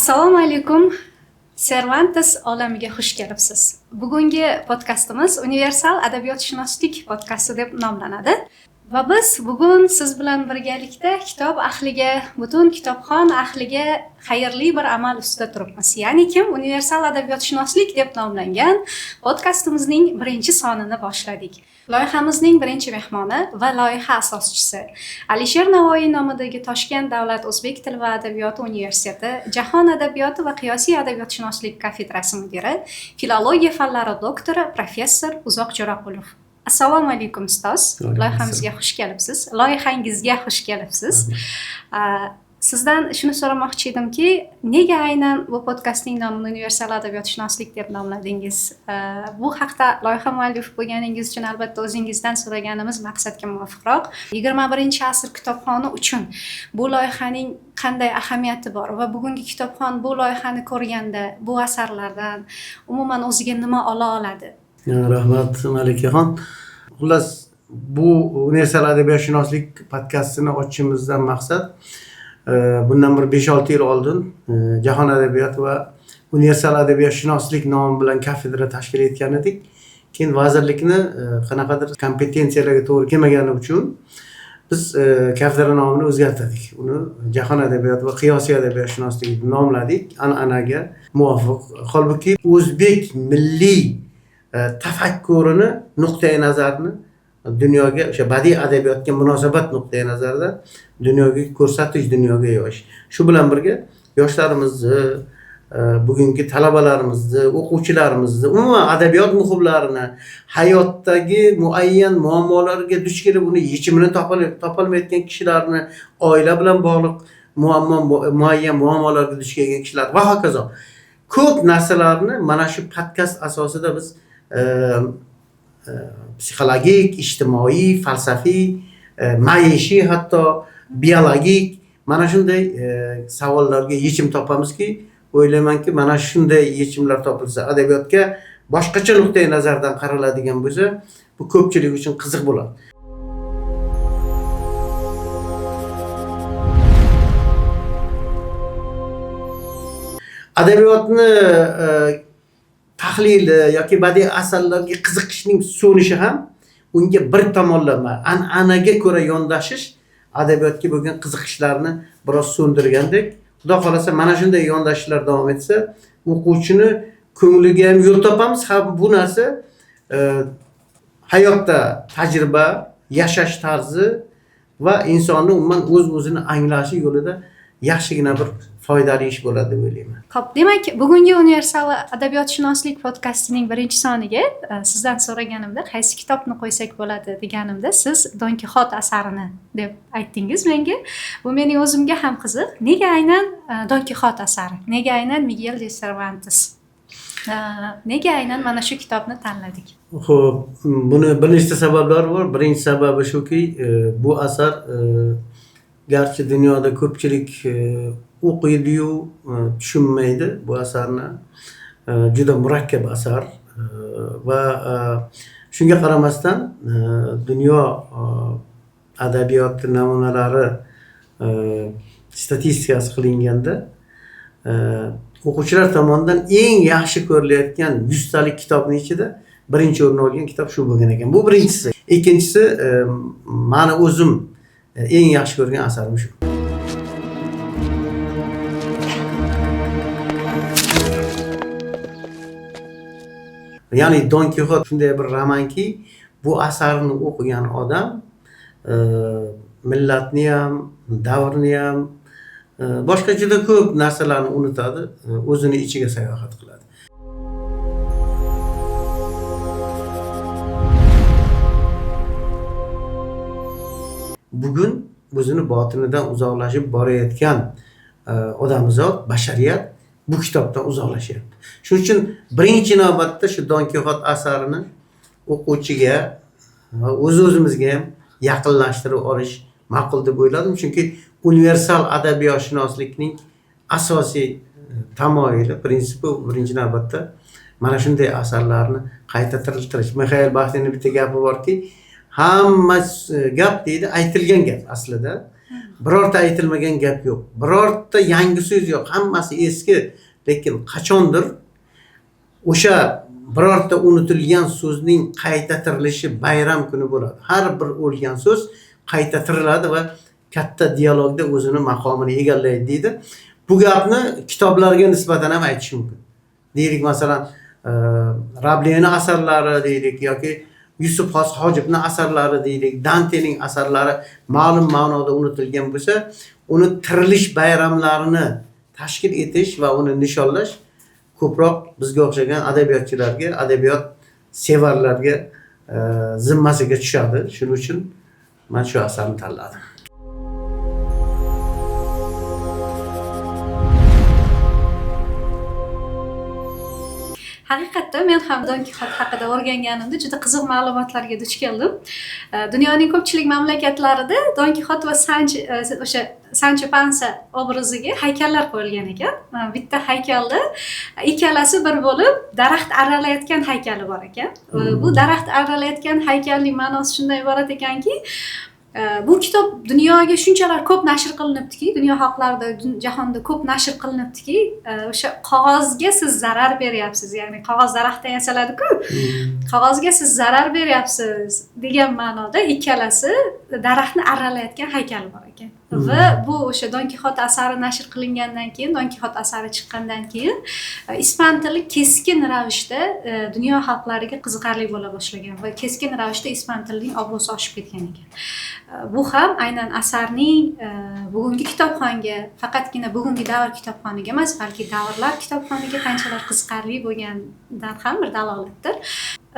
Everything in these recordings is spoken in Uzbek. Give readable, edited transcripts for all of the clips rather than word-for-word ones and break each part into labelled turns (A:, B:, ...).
A: Assalomu alaykum. Cervantes olamiga xush kelibsiz. Bugungi podkastimiz Universal adabiyotshunoslik podkasti deb nomlanadi. Va biz bugun siz bilan birgalikda kitob ahliga, butun kitobxon ahliga xayrli bir amal ustida turibmiz. Ya'ni kim Universal adabiyotshunoslik deb nomlangan podkastimizning birinchi sonini boshladik. Loyihamizning birinchi mehmoni va loyiha asoschisi Alisher Navoiy nomidagi Toshkent davlat o'zbek tili va adabiyoti universiteti Jahon adabiyoti va qiyosiy adabiyotshunoslik kafedrasi mudiri, filologiya fanlari doktori professor Uzoq Jo'raqulov. Assalomu alaykum ustoz. Loyihamizga xush kelibsiz. Loyihangizga xush kelibsiz. Sizdan shuni so'ramoqchi edimki, nega aynan bu podkastning nomini Universal adabiyotshunoslik deb nomladingiz? Bu haqda loyiha muallifi bo'lganingiz uchun albatta o'zingizdan so'raganimiz maqsadga muvofiqroq. 21-asr kitobxoni uchun bu loyihaning qanday ahamiyati bor va bugungi kitobxon bu loyihani ko'rganda bu asarlardan umuman o'ziga nima ola oladi?
B: Rahmat Malikaxon. Xullas, bu Universal adabiyotshunoslik podkastini ochishimizdan maqsad bundan bir 5-6 yil oldin Jahon adabiyoti va Universal adabiyotshunoslik nomi bilan kafedra tashkil etgan edik. Keyin vazirlikni qanaqadir kompetensiyalarga to'g'ri kelmagani uchun biz kafedra nomini o'zgartirdik. Uni Jahon adabiyoti va qiyosiy adabiyotshunoslik deb nomladik, an'anaga muvofiq. Holbuki o'zbek milliy tafakkurini, nuqtai nazarini dunyoga, o'sha badiiy adabiyotga munosabat nuqtai nazaridan dunyoga ko'rsatish, dunyoga yoyish. Shu bilan birga yoshlarimizni, bugungi talabalarimizni, o'quvchilarimizni, umuman adabiyot muxlislarini hayotdagi muayyan muammolarga duch kelib uni yechimini topolmayotgan kishilarni, oila bilan bog'liq muayyan muammolarga duch kelgan kishilar va hokazo ko'p narsalarni mana shu podkast asosida biz psixologik, ijtimoiy, falsafiy, maishiy, hatto biologik mana shunday savollarga yechim topamizki, o'ylaymanki, mana shunday yechimlar topilsa, adabiyotga boshqacha nuqtai nazardan qaraladigan bo'lsa, bu ko'pchilik uchun qiziq bo'ladi. Adabiyotni tahlili yoki badiiy asarlarga qiziqishning so'nishi ham unga bir tomonlama an'anaga ko'ra yondashish adabiyotga bo'lgan qiziqishlarni biroz so'ndirgandek. Xudo xolasa mana shunday yondashishlar davom etsa, o'quvchini ko'ngliga ham yo'l topamiz. Ham bu narsa hayotda tajriba, yashash tarzi va insonni umuman o'z-o'zini anglashi yo'lida yaxshigina bir foydali ish bo'ladi deb o'ylayman.
A: Xo'p, demak, bugungi Universal adabiyotshunoslik podkastining birinchi soniga sizdan so'raganimda, qaysi kitobni qo'ysak bo'ladi deganimda, siz Don Kixot asarini deb aytdingiz menga. Bu mening o'zimga ham qiziq. Nega aynan Don Kixot asari? Nega aynan Miguel de Cervantes? Nega aynan mana shu kitobni tanladik?
B: Xo'p, buni bir nechta sabablar bor. Birinchi sababi shuki, bu asar garchi dunyoda ko'pchilik o'qiydi-yu tushunmaydi bu asarni. Juda murakkab asar va shunga qaramasdan dunyo adabiyoti namunalari statistikasi qilinganda o'quvchilar tomonidan eng yaxshi ko'rilayotgan 100 talik kitobning ichida birinchi o'rin olgan kitob shu bo'lgan ekan. Bu birinchisi. Ikkinchisi, meni o'zim eng yaxshi ko'rgan asarim shu. Ya'ni Don Kixot shunday bir romanki, bu asarni o'qigan odam millatni ham, davrni ham, boshqa juda ko'p narsalarni unutadi, o'zini ichiga sayohat qiladi. Bugun o'zini botinidan uzoqlashib borayotgan odamzod, bashariyat bu kitobdan uzoqlashyapti. Shuning uchun birinchi navbatda shu Don Kixot asarini o'quvchiga va o'z-o'zimizga ham yaqinlashtirib olish ma'qul deb o'yladim. Chunki universal adabiyotshunoslikning asosiy tamoyili, prinsipi birinchi navbatda mana shunday asarlarni qayta tiriltirish. Mixail Baxtinning bitta gapi borki, hamma gap deydi aytilgan gap aslida. birorta aytilmagan gap yo'q. Birorta yangi so'z yo'q. Hammasi eski, lekin qachondir o'sha birorta unutilgan so'zning qayta tirilishi bayram kuni bo'ladi. Har bir o'lgan so'z qayta tiriladi va katta dialogda o'zini maqomini egallaydi deydi. Bu gapni kitoblarga nisbatan ham aytish mumkin. Deylik masalan, Rabliyning asarlari deylik yoki Yusuf Hojibning asarlari deylik, Dantening asarlari ma'lum ma'noda unutilgan bo'lsa, uni tirilish bayramlarini tashkil etish va uni nishonlash ko'proq bizga o'xshagan adabiyotchilarga, adabiyot sevarlarga zimmasiga tushadi. Shuning uchun men shu asarni tanladim.
A: Haqiqatda men ham Don Kixot haqida o'rganganimda juda qiziq ma'lumotlarga duch keldim. Dunyoning ko'pchilik mamlakatlarida Don Kixot va o'sha Sancho Pansa obraziga haykallar qo'yilgan ekan. Bitta haykalda ikkalasi bir bo'lib daraxt aralayotgan haykali bor ekan. Bu daraxt aralayotgan haykalning ma'nosi shunday iborat ekanki, bu kitob dunyoga shunchalar ko'p nashr qilinibdiki, dunyo xalqlarida, jahonda ko'p nashr qilinibdiki, o'sha qog'ozga siz zarar beryapsiz, ya'ni qog'oz daraxtdan yasaladi-ku. Qog'ozga siz zarar beryapsiz degan ma'noda ikkalasi daraxtni aralayotgan haykali bor ekan. Va bu o'sha Don Kixot asari nashr qilingandan keyin, Don Kixot asari chiqqandan keyin ispan tili keskin ravishda dunyo xalqlariga qiziqarli bo'la boshlagan va keskin ravishda ispan tilining obro'si oshib ketgan ekan. Bu ham aynan asarning bugungi kitobxonga, faqatgina bugungi davr kitobxoniga emas, balki davrlar kitobxoniga qanchalar qiziqarli bo'lganidan ham bir dalolatdir.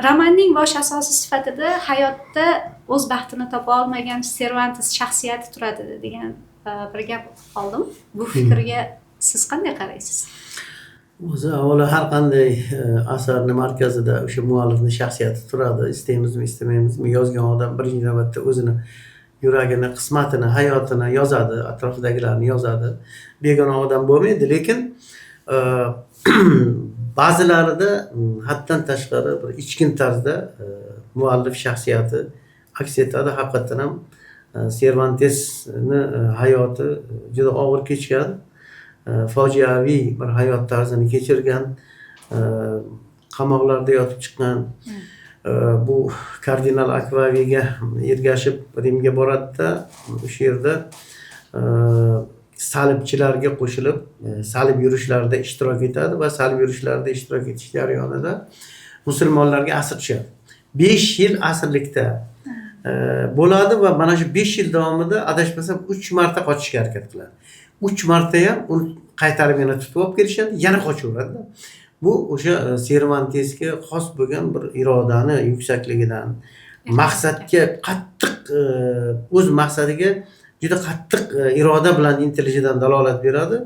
A: Romanning bosh asosi sifatida hayotda o'z baxtini topa olmagan Cervantes shaxsiyati turadi degan bir gap oldim. Bu fikrga siz qanday qaraysiz?
B: O'zi avvalo har qanday asarning markazida o'sha muallifning shaxsiyati turadi. Istaymizmi, istamaymizmi, yozgan odam birinchi navbatda o'zini yuragini, qismatini, hayotini yozadi, atrofidagilarni yozadi. Begona odam bo'lmaydi, lekin ba'zilarida haddan tashqari bir ichkin tarzda muallif shaxsiyati aks etadi. Haqiqatan ham Cervantesni hayoti juda og'ir kechgan, fojiaviy bir hayot tarzini kechirgan, qamoqlarda yotib chiqqan. Bu kardinal Akvaviga ergashib Rimga boradida, o'sha yerda salibchilarga qo'shilib salib yurishlarida ishtirok etadi va salib yurishlarida ishtirok etish jarayonida musulmonlarga asir tushadi. 5 yil asirlikda bo'ladi va mana shu 5 yil davomida adashmasam 3 marta qochishga harakat qiladi. 3 marta ham uni qaytarib yana tutib olib kelishadi, yana qochaveradi. Bu o'sha Cervantesga xos bo'lgan bir irodani yuksakligidan, maqsadga qattiq o'z maqsadiga juda qattiq iroda bilan intilishidan dalolat beradi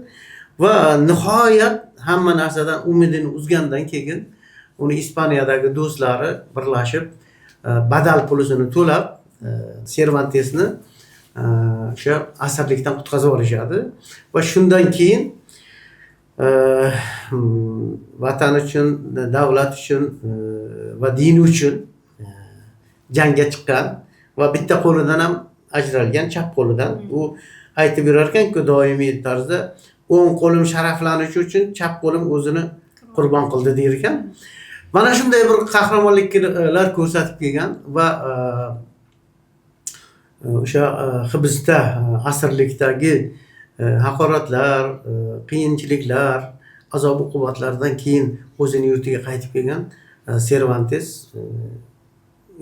B: va nihoyat hamma narsadan umidini uzgandan keyin uni Ispaniyadagi do'stlari birlashib badal pulisini to'lab Cervantesni o'sha asirlikdan qutqazib olishadi va shundan keyin vatan uchun, davlat uchun va din uchun jangga chiqqan va bitta qo'lidan ham ajralgan, chap qo'lidan. U aytib yurar ekan-ku doimiy tarzda o'ng qo'lim sharaflanishi uchun chap qo'lim o'zini qurbon qildi der ekan. Mana shunday bir qahramonliklar ko'rsatib kelgan va o'sha hibsda, asirlikdagi haqoratlar, qiyinchiliklar, azob-uqubatlardan keyin o'zini yurtiga qaytib kelgan Cervantes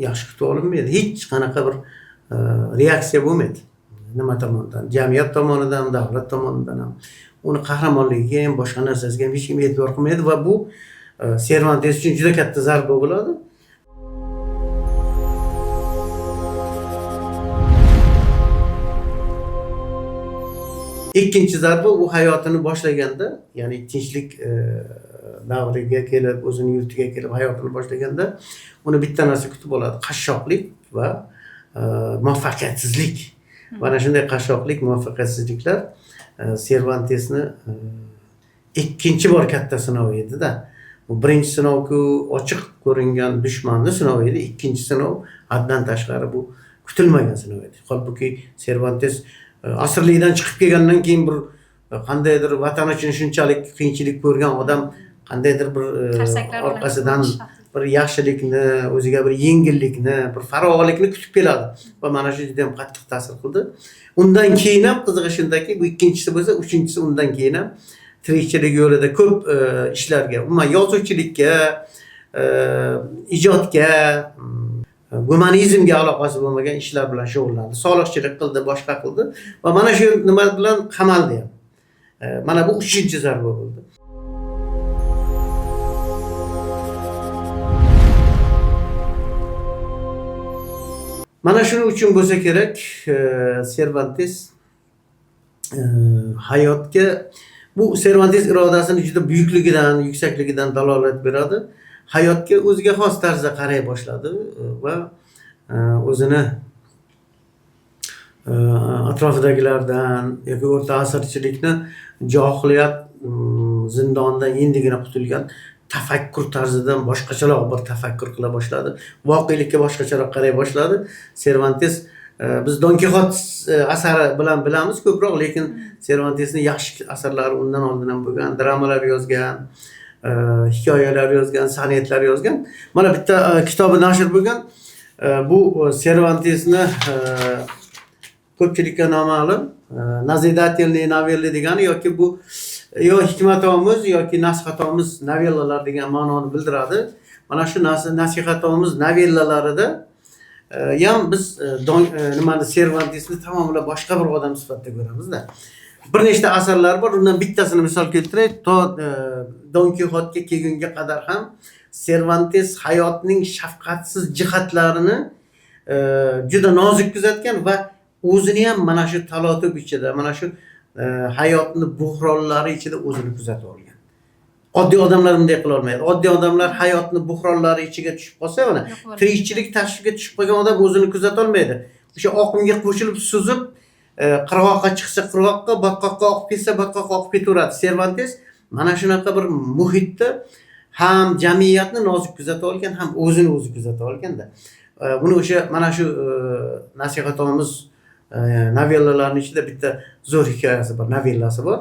B: yaxshi kutib olinmaydi. Hech qanaqa bir reaksiya bo'lmaydi. Nima tomonidan? Jamiyat tomonidan, davlat tomonidan ham. Uni qahramonligiga ham, boshqa narsasiga ham hech kim e'tibor qilmaydi va bu Cervantes uchun juda katta zarba bo'ladi. Ikkinchi zarba u hayotini boshlaganda, ya'ni tinchlik davriga kelib, o'zini yurtiga kelib hayotini boshlaganda uni bitta narsa kutib oladi: qashshoqlik va muvaffaqiyatsizlik. Mana shunday qashshoqlik, muvaffaqiyatsizliklar Cervantesni ikkinchi bor katta sinov edi-da. Bu birinchi sinov-ku ochiq ko'ringan dushmanni sinov edi, ikkinchi sinov haddan tashqari bu kutilmagan sinov edi. Holbuki Cervantes asrlikdan chiqib kelgandan keyin bir qandaydir vatan uchun shunchalik qiyinchilik ko'rgan odam qandaydir bir
A: Qarsaklar bilan
B: orqasidan
A: kurashadi.
B: bir yaxshilikni, o'ziga bir yengillikni, bir farovonlikni kutib keladi va mana shu juda ham qattiq ta'sir qildi. Undan keyin ham qizig'i shundaki, bu ikkinchisi bo'lsa, uchinchisi undan keyin ham tirikchilik yo'lida ko'p ishlarga, umuman yozuvchilikka, ijodga, gumanizmga aloqasi bo'lmagan ishlar bilan shug'ullandi. Soliqchilik qildi, boshqa qildi va mana shu nima bilan qamaldi ham. Mana bu 3-zarba bo'ldi. Mana shuning uchun bo'lsa kerak, Cervantes hayotga bu Cervantes irodasini juda buyukligidan, yuksakligidan dalolat beradi. Hayotga o'ziga xos tarzda qaray boshladi va o'zini atrofidagilardan yoki o'rta asrchilikni johiliyat zindonidan endigina qutulgan tafakkur tarzidan boshqacharoq bir tafakkur qila boshladi. Voqelikka boshqacharoq qaray boshladi. Cervantes biz Don Kixot asari bilan bilamiz ko'proq, lekin Cervantesning yaxshi asarlari undan oldin ham bo'lgan, dramalar yozgan, hikoyalar yozgan, sonetlar yozgan. Mana bitta kitobi nashr bo'lgan. Bu Cervantesni ko'pchilikka noma'lum nazidательные novelli degani yoki bu yo hikmatomuz yoki nasihatomuz novellalar degan ma'noni bildiradi. Mana shu nasihatomuz novellalarida ham biz nimani Cervantesni tamomila boshqa bir odam sifatida ko'ramizda. Bir nechta asarlar bor, undan bittasini misol keltiray. To Don Kixotga kelgunga qadar ham Cervantes hayotning shafqatsiz jihatlarini juda nozik kuzatgan va o'zini ham mana shu talotib ichida, mana shu hayotni buhronlari ichida o'zini kuzatib olgan. Oddiy odamlar bunday qila olmaydi. Oddiy odamlar hayotni buhronlari ichiga tushib qolsa, mana tirikchilik tashviga tushib qolgan odam o'zini kuzata olmaydi. O'sha oqimga qo'shilib suzib, qirg'oqqa chiqsa qirg'oqqa, botqoqqa oqib ketsa botqoqqa oqib ketaveradi. Cervantes mana shunaqa bir muhitda ham jamiyatni nozik kuzata olgan, ham o'zini o'zi kuzata olganda. Buni o'sha mana shu nasihatomuz novellalarning ichida bitta zo'r hikoyasi bor, novellasi bor.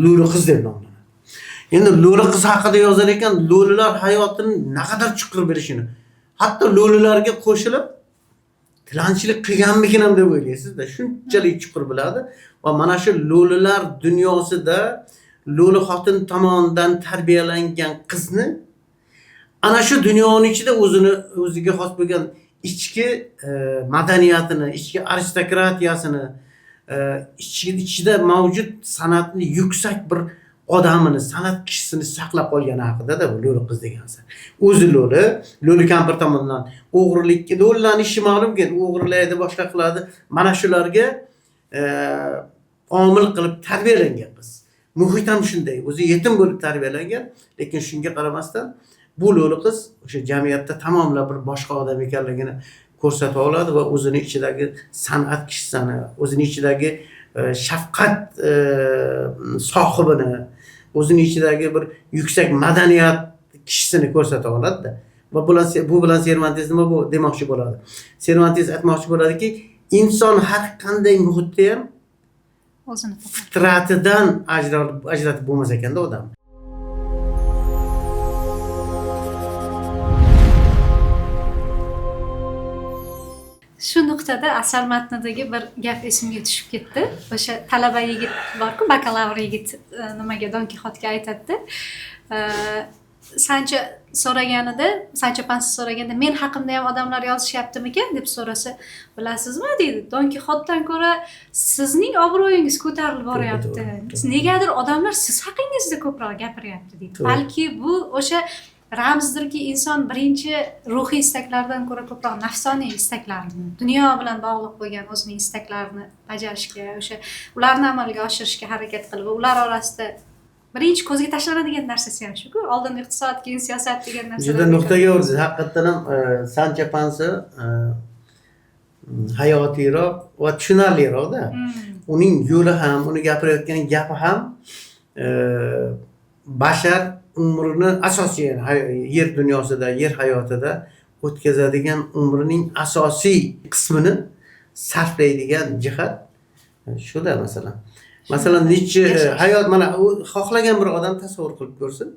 B: Lo'li qiz deb nomlanadi. Endi lo'li qiz haqida yozar ekan, lo'lilar hayotining naqadar chuqur bilishini, hatto lo'lilarga qo'shilib tilanchilik qilganmikin ham deb o'ylaysiz-da, shunchalik chuqur biladi va mana shu lo'lilar dunyosida lo'li xotin tomonidan tarbiyalangan qizni ana shu dunyoning ichida o'ziga xos bo'lgan ichki madaniyatini, ichki aristokratiyasini, ichida mavjud san'atni yuksak bir odamini, san'at kishisini saqlab qolgani haqida-da bu lo'li qiz degan asar. O'zi lo'li kampir tomonidan o'g'rilikka, lo'lilarning ishi ma'lumki, o'g'irlaydi, boshqa qiladi. Mana shularga omil qilib tarbiyalangan qiz. Muhit ham shunday, o'zi yetim bo'lib tarbiyalangan, lekin shunga qaramasdan bu lo'li qiz o'sha jamiyatda tamomla bir boshqa odam ekanligini ko'rsata oladi va o'zini ichidagi san'at kishisini, o'zini ichidagi shafqat sohibini, o'zini ichidagi bir yuksak madaniyat kishisini ko'rsata oladi-da. Va bu bilan Cervantes nima bu demoqchi bo'ladi? Cervantes aytmoqchi bo'ladiki, inson har qanday muhitda ham
A: o'zini
B: fitratidan ajratib bo'lmas ekanda odam.
A: Shu nuqtada asar matnidagi bir gap esimga tushib ketdi. O'sha talaba yigit bor-ku, bakalavr yigit nimaga Don Kixotga aytadi. Sancha Pansa so'raganda, men haqimda ham odamlar yozishyaptimikan deb so'rasa, bilasizmi deydi, Don Kixotdan ko'ra sizning obro'yingiz ko'tarilib boryapti. Negadir odamlar siz haqingizda ko'proq gapiryapti deydi. Balki bu o'sha ramzdirki, inson birinchi ruhiy istaklardan ko'ra ko'proq nafsoniy istaklarni, dunyo bilan bog'liq bo'lgan o'zining istaklarini bajarishga, o'sha ularni amalga oshirishga harakat qilib, ular orasida birinchi ko'zga tashlanadigan narsasi ham shu-ku, oldin iqtisod, keyin siyosat degan narsalar.
B: Juda nuqtaga urdi. Haqiqatan ham Sancho Pansa hayotiyroq va tushunarliroq-da. Uning yo'li ham, uni gapirayotgan gapi ham bashar umrini asosiy, yer dunyosida, yer hayotida o'tkazadigan umrining asosiy qismini sarflaydigan jihat Shuda masalan Nietzsche hayot mana xohlagan bir odam tasavvur qilib ko'rsin.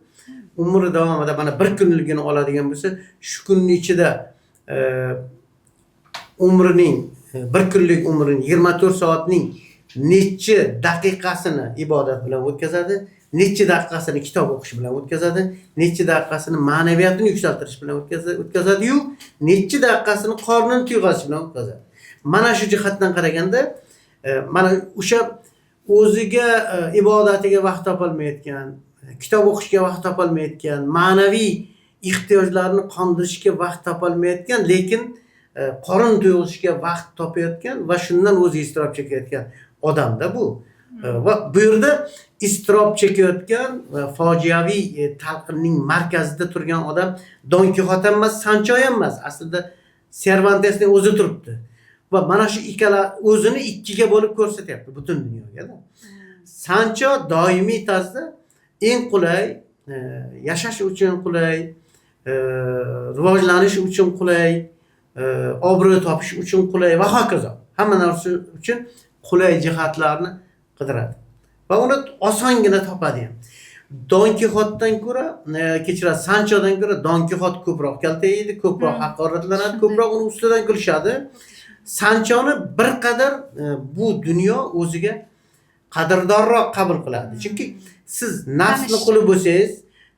B: Umri davomida mana bir kunligini oladigan bo'lsa, shu kunning ichida umrining bir kunlik umrining 24 soatning necha daqiqasini ibodat bilan o'tkazadi, necha daqiqasini kitob o'qish bilan o'tkazadi, necha daqiqasini ma'naviyatini yuksaltirish bilan o'tkazadi-yu, necha daqiqasini qornini to'yg'azish bilan o'tkazadi. Mana shu jihatdan qaraganda mana o'sha o'ziga ibodatiga vaqt topolmayotgan, kitob o'qishga vaqt topolmayotgan, ma'naviy ehtiyojlarini qondirishga vaqt topolmayotgan, lekin qorin to'yg'izishga vaqt topayotgan va shundan o'zi iztirob chekayotgan odamda bu. Va bu yerda iztirob chekayotgan fojiaviy talqinning markazida turgan odam Don Kixot ham emas, Sancho ham emas. Aslida Cervantesning o'zi turibdi. Va mana shu ikkala o'zini ikkiga bo'lib ko'rsatyapti butun dunyoga. Sancho doimiy tarzda eng qulay, yashash uchun qulay, rivojlanish uchun qulay, obro' topish uchun qulay va hokazo. Hamma narsa uchun qulay jihatlarni qidiradi. Va uni osongina topadi ham. Don Kixotdan ko'ra, kechirasiz, Sanchodan ko'ra Don Kixot ko'proq kaltaydi, ko'proq haqoratlanadi, ko'proq uni ustidan kulishadi. Sanchoni bir qadar bu dunyo o'ziga qadrdonroq qabul qiladi. Chunki siz nafsni quli bo'lsangiz,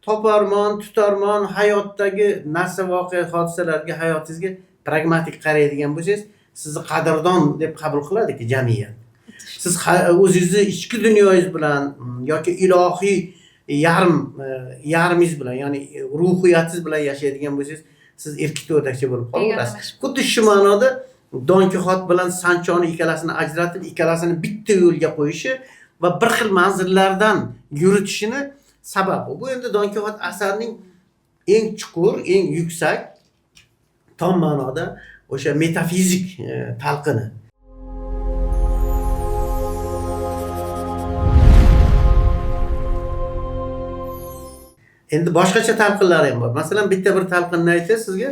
B: toparmon, tutarmon, hayotdagi narsa, voqea, hodisalarga, hayotingizga pragmatik qaraydigan bo'lsangiz, sizni qadrdon deb qabul qiladiki jamiyat. Siz o'zingizni ichki dunyoyingiz bilan yoki ilohiy yarmingiz bilan, ya'ni ruhiyatingiz bilan yashaydigan bo'lsangiz, siz erkak o'rdakcha bo'lib qolaverasiz. Xuddi shu ma'noda Don Kixot bilan Sanchoni ikkalasini ajratib, ikkalasini bitta yo'lga qo'yishi va bir xil manzillardan yuritishini sababi. Bu endi Don Kixot asarining eng chuqur, eng yuksak tom ma'noda o'sha metafizik talqini. Endi boshqacha talqinlar ham bor. Masalan, bitta bir talqinni aytay sizga.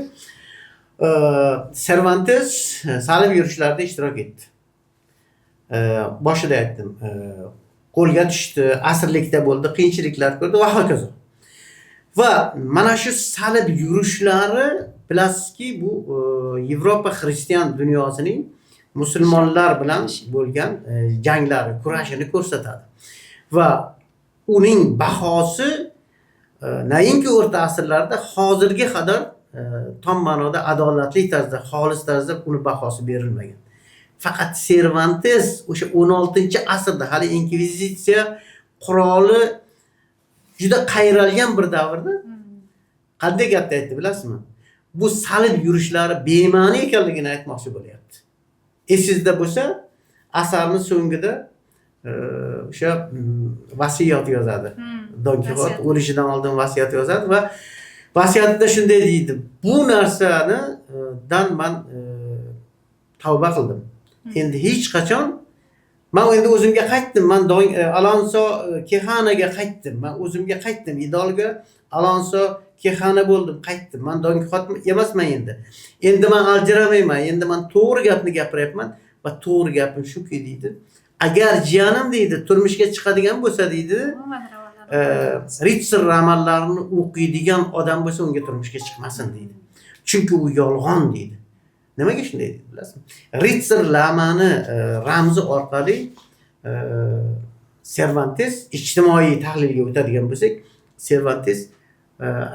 B: Cervantes salib yurishlarda ishtirok etdi. Boshida aytdim. Qo'lga tushdi, asirlikda bo'ldi, qiyinchiliklar ko'rdi va hokazo. Va mana shu salib yurishlari bilasizki, bu Yevropa xristian dunyosining musulmonlar bilan bo'lgan janglari, kurashini ko'rsatadi. Va uning bahosi nainki o'rta asrlarda hozirga qadar tom ma'noda adolatli tarzda, xolis tarzda uni bahosi berilmagan. Faqat Cervantes o'sha 16-asrda hali inkvizitsiya quroli juda qayralgan bir davrda qanday gapni aytdi bilasizmi? Bu salib yurishlari bema'ni ekanligini aytmoqchi bo'lyapti. Esingizda bo'lsa, asarning so'ngida o'sha vasiyat yozadi. Don Kixot o'lishidan oldin vasiyat yozadi va vasiyatida shunday deydi: bu narsani dan men tavba qildim. Endi hech qachon men endi o'zimga qaytdim. Men Alonso Kexanaga qaytdim. Men o'zimga qaytdim. Idolga Alonso Kexana bo'ldim, qaytdim. Men Don Kixot emasman endi. Endi men aljiramayman. Endi men to'g'ri gapni gapiryapman va to'g'ri gapim shuki deydi. Agar jiyanim deydi, turmushga chiqadigan bo'lsa deydi, Ritser romanlarini o'qiydigan odam bo'lsa unga turmushga chiqmasin deydi. Chunki u yolg'on deydi. Nimaga shunday deydi bilasizmi? Ritser romani ramzi orqali Cervantes ijtimoiy tahlilga o'tadigan bo'lsak, Cervantes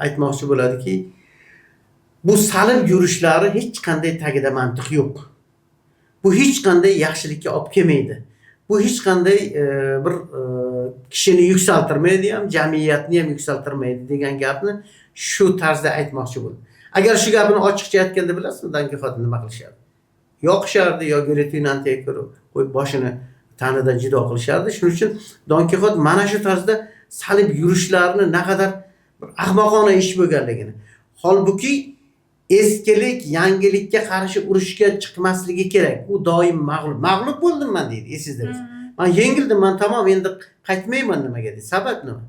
B: aytmoqchi bo'ladiki, bu salib yurishlari hech qanday tagida mantiq yo'q. Bu hech qanday yaxshilikka olib kelmaydi. Bu hech qanday bir kishini yuksaltirmaydi ham, jamiyatni ham yuksaltirmaydi degan gapni shu tarzda aytmoqchi bo'ldi. Agar shu gapni ochiqcha aytganda bilasizmi, Don Kixot nima qilishardi? Yoqishardi yo guillotinaga qo'yib boshini tanidan jido qilishardi. Shuning uchun Don Kixot mana shu tarzda salib yurishlarini naqadar bir ahmoqona ish bo'lganligini, holbuki eskilik, yangilikka qarshi urushga chiqmasligi kerak. U doim mag'lub bo'ldim men deydi, esingizda bo'lsa. Men yengildim, men tamom, endi qaytmayman nimaga deydi. Sabab nima?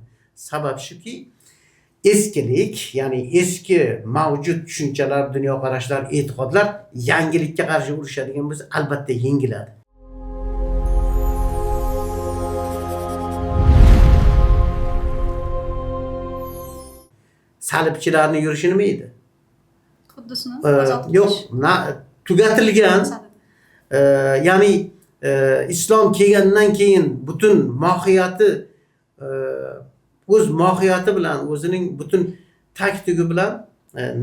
B: Sabab shuki, eskilik, ya'ni eski mavjud tushunchalar, dunyoqarashlar, e'tiqodlar yangilikka qarshi urushadigan bo'lsa, albatta yengiladi. salibchilarni yurishi nima edi?
A: Xuddisini
B: Yo'q, tugatilgan, ya'ni islom kelgandan keyin butun mohiyati o'z mohiyati bilan, o'zining butun tag-tugi bilan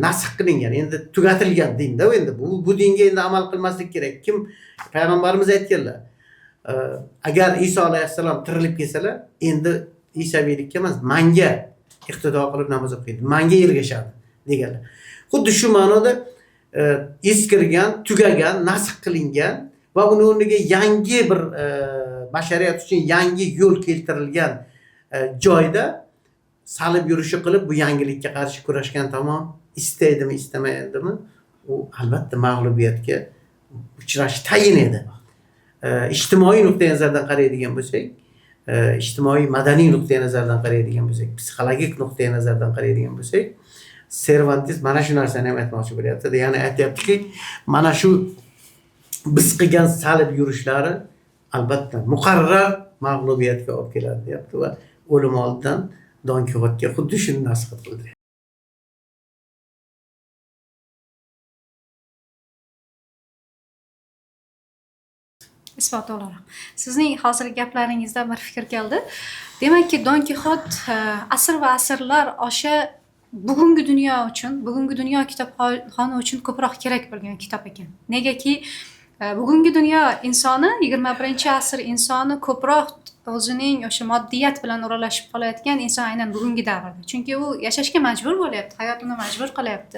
B: nasx qilingan, endi tugatilgan dinda. Endi bu dinga endi amal qilmaslik kerak. Kim payg'ambarimiz aytganlar, agar Iso alayhissalom tirilib kelsalar, endi Isaviylikka emas, menga iqtido qilib namoz o'qiydi, menga ergashadi deganlar. Xuddi shu ma'noda eskirgan, tugagan, nasx qilingan va uni o'rniga yangi bir bashariyat uchun yangi yo'l keltirilgan joyda salib yurishi qilib bu yangilikka qarshi kurashgan tomon istaydimi, istamaydimi, u albatta mag'lubiyatga uchrashi tayin edi. Ijtimoiy nuqtai nazardan qaraydigan bo'lsak, ijtimoiy madaniy nuqtai nazardan qaraydigan bo'lsak, psixologik nuqtai nazardan qaraydigan bo'lsak, Cervantes mana shu narsani ham aytmoqchi bo'lyapti. Ya'ni aytayaptiki, mana shu biz qilgan salib yurishlari albatta muqarrar mag'lubiyatga olib keladi, deyapti va o'lim oldidan Don Kixotga xuddi shuni nasihat qildi.
A: Isbot o'laroq. Sizning hozirgi gaplaringizdan bir fikr keldi. Demakki, Don Kixot asr va asrlar osha bugungi dunyo uchun, bugungi dunyo kitobxoni uchun ko'proq kerak bo'lgan kitob ekan. Negaki, bugungi dunyo insoni, 21-asr insoni ko'proq o'zining o'sha moddiyat bilan o'ralashib qolayotgan inson aynan bugungi davrda. Chunki u yashashga majbur bo'lyapti, hayotini majbur qilyapti.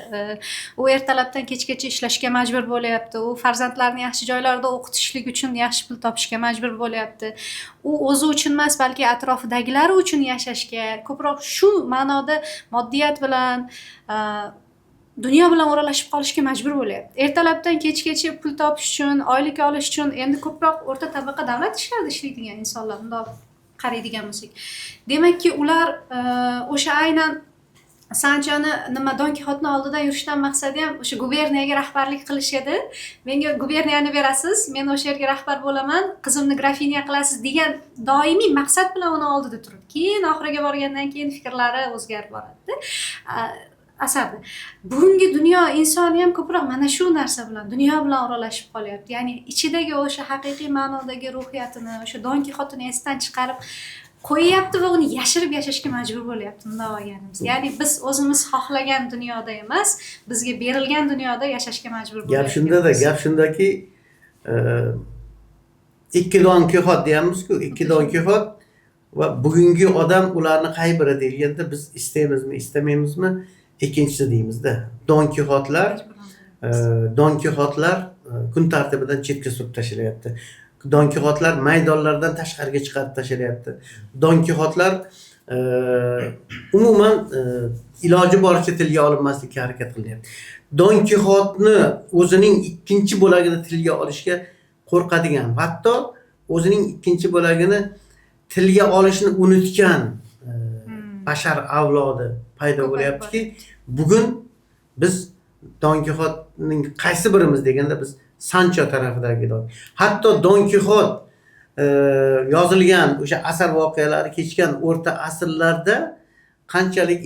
A: U ertalabdan kechgacha ishlashga majbur bo'lyapti. U farzandlarini yaxshi joylarda o'qitishlik uchun yaxshi pul topishga majbur bo'lyapti. U o'zi uchun emas, balki atrofidagilari uchun yashashga, ko'proq shu ma'noda moddiyat bilan dunyo bilan o'ralashib qolishga majbur bo'lyapti. Ertalabdan kechgacha pul topish uchun, oylik olish uchun endi ko'proq o'rta tabaqa davlat ishlarida ishlaydigan insonlar bundoq qaraydigan bo'lsak. Demakki, ular o'sha aynan Sanchoni Don Kixotni oldidan yurishdan maqsadi ham o'sha guberniyaga rahbarlik qilish edi. Menga guberniyani berasiz, men o'sha yerga rahbar bo'laman, qizimni grafiniya qilasiz degan doimiy maqsad bilan uni oldida turibdi. Keyin oxiriga borgandan keyin fikrlari o'zgarib boradi. Asarda bugungi dunyo insoni ham ko'proq mana shu narsa bilan, dunyo bilan o'ralashib qolyapti. Ya'ni ichidagi o'sha haqiqiy ma'nodagi ruhiyatini, o'sha Don Kixotini esdan chiqarib qo'yyapti va uni yashirib yashashga majbur bo'lyapti bunday olganimiz. Ya'ni biz o'zimiz xohlagan dunyoda emas, bizga berilgan dunyoda yashashga majbur bo'lyapti.
B: Gap shundaki, ikki Don Kixot deyapmiz-ku, ikki Don Kixot va bugungi odam ularni qay biri deyilganda biz istaymizmi, istamaymizmi? Ikkinchisi deymizda. Don Kixotlar kun tartibidan chetga surib tashlalyapti. Don Kixotlar maydonlardan tashqariga chiqarib tashlalyapti. Don Kixotlar umuman iloji boricha tilga olinmaslikka harakat qilyapti. Don Kixotni o'zining ikkinchi bo'lagini tilga olishga qo'rqadigan, hatto o'zining ikkinchi bo'lagini tilga olishni unutgan bashar avlodi paydo bo'lyaptiki, bugun biz Don Kixotning qaysi birimiz deganda biz Sancho tarafidagi hatto Don Kixot yozilgan o'sha asar voqealari kechgan o'rta asrlarda qanchalik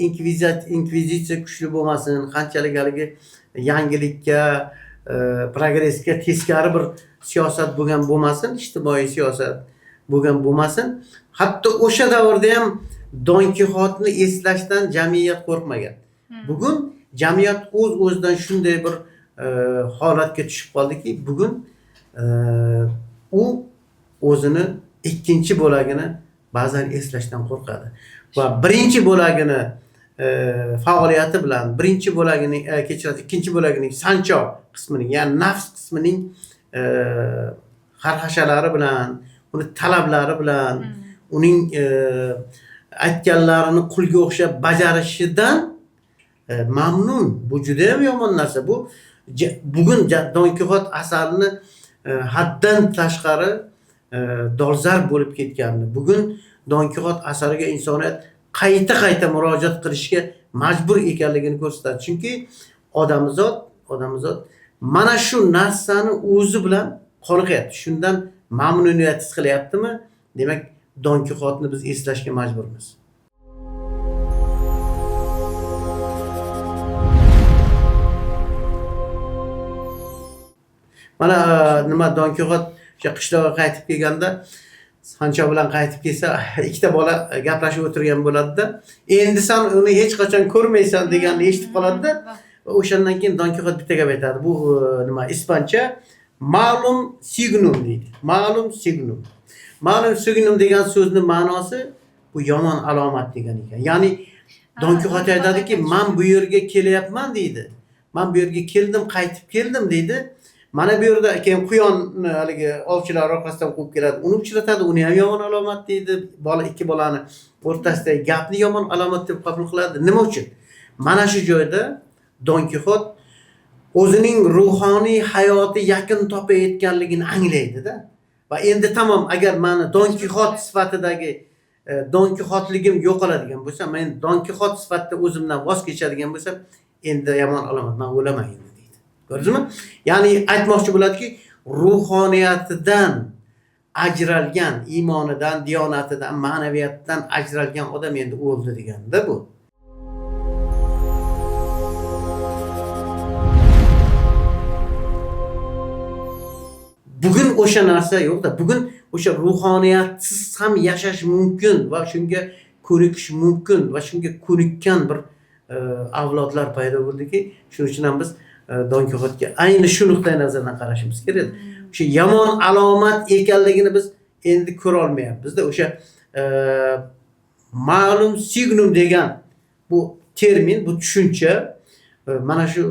B: inkvizitsiya kuchli bo'lmasin, qanchalik haligi yangilikka, progressga teskari bir siyosat bo'lgan bo'lmasin, ijtimoiy siyosat bo'lgan bo'lmasin, hatto o'sha davrda ham Don Kixotni eslashdan jamiyat qo'rqmagan. Bugun jamiyat o'z-o'zidan shunday bir holatga tushib qoldiki, bugun u o'zini ikkinchi bo'lagini ba'zan eslashdan qo'rqadi. Va birinchi bo'lagini faoliyati bilan, birinchi bo'lagining ikkinchi bo'lagining Sancho qismining, ya'ni nafs qismining xarxashalari bilan, uni talablari bilan, uning aytganlarini qulga o'xshab bajarishidan mamnun. Bu juda ham yomon narsa. Bu bugun Don Kixot asarini haddan tashqari dolzarb bo'lib ketganini, bugun Don Kixot asariga insoniyat qayta murojaat qilishga majbur ekanligini ko'rsatadi. Chunki odamzod mana shu narsani o'zi bilan qoniqyapti. Shundan mamnuniyat his qilyaptimi? Demak, Don Kixotni biz eslashga majburmiz. Mana nima Don Kixot o'sha qishloqqa qaytib kelganda Sancho bilan qaytib kelsa, ikkita bola gaplashib o'tirgan bo'ladi-da. Endi sen uni hech qachon ko'rmaysan deganni eshitib qoladi-da. O'shandan keyin Don Kixot bitta gap aytadi. Bu nima ispancha ma'lum signum deydi. Ma'lum signum. Ma'lum signum degan so'zning ma'nosi bu yomon alomat degan ekan. Ya'ni Don Kixot aytadiki, "Men bu yerga kelyapman" deydi. "Men bu yerga keldim, qaytib keldim" deydi. Mana bu yerda keyin quyon haligi ovchilar orqasidan quvib keladi. Uni uchratadi, uni ham yomon alomat deydi. Ikki bolani o'rtasidagi gapni yomon alomat deb qabul qiladi. Nima uchun? Mana shu joyda Don Kixot o'zining ruhoniy hayoti yaqin topayotganligini anglaydi-da. Va endi tamom, agar meni Don Kixot sifatidagi Don Kixotligim yo'qoladigan bo'lsa, men Don Kixot sifatida o'zimdan voz kechadigan bo'lsam, endi yomon alomat, men o'laman endi deydi. Ko'rdingizmi? Ya'ni aytmoqchi bo'ladiki, ruhoniyatidan ajralgan, iymonidan, diyonatidan, ma'naviyatdan ajralgan odam endi o'ldi deganda bu. Bugun o'sha narsa yo'q-da. Bugun o'sha ruhoniyatsiz ham yashash mumkin va shunga ko'nikish mumkin va shunga ko'nikkan bir avlodlar paydo bo'ldiki, shuning uchun ham biz Don Kixotga ayni shu nuqtai nazardan qarashimiz kerak. O'sha yomon alomat ekanligini biz endi ko'ra olmayapmiz-da. O'sha ma'lum signum degan bu termin, bu tushuncha mana shu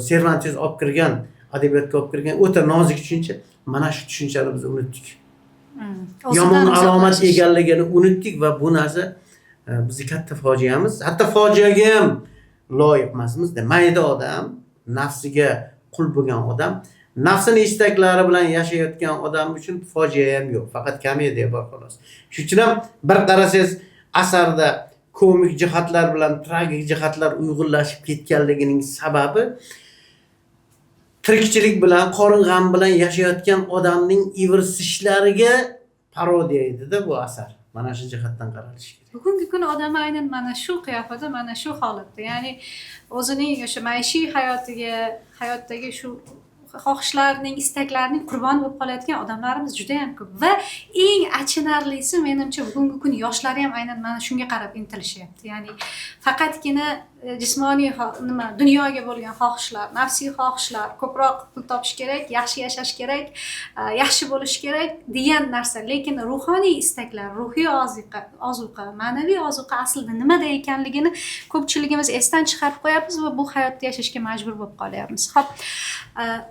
B: Cervantes olib kirgan, adabiyotga olib kirgan o'ta nozik tushuncha. Mana shu tushunchani biz unutdik. Yomon alomat ekanligini unutdik va bu narsa bizning katta fojiamiz. Hatto fojiaga ham loyiq emasmiz-da. Mayda odam, nafsiga qul bo'lgan odam, nafsining istaklari bilan yashayotgan odam uchun fojia ham yo'q. Faqat komediya bor xolos. Shuning uchun ham bir qarasangiz asarda komik jihatlar bilan tragik jihatlar uyg'unlashib ketganligining sababi tirikchilik bilan, qorin g'am bilan yashayotgan odamning ivirsishlariga parodiya edi-da bu asar. Mana shu jihatdan qaralishi kerak.
A: Bugungi kunda odam aynan mana shu qiyofada, mana shu holatda, ya'ni o'zining o'sha maishiy hayotdagi shu xohishlarining, istaklarining qurboni bo'lib qolayotgan odamlarimiz juda ham ko'p va eng achinarlisi menimcha bugungi kun yoshlari ham aynan mana shunga qarab intilishyapti. Ya'ni faqatgina jismoniy dunyoga bo'lgan xohishlar, nafsiy xohishlar, ko'proq pul topish kerak, yaxshi yashash kerak, yaxshi bo'lish kerak degan narsa, lekin ruhoniy istaklar, ruhiy ozuqa, ma'naviy ozuqa aslida nimada ekanligini ko'pchiligimiz esdan chiqarib qo'yapmiz va bu hayotda yashashga majbur bo'lib qolyapmiz. Xo'p,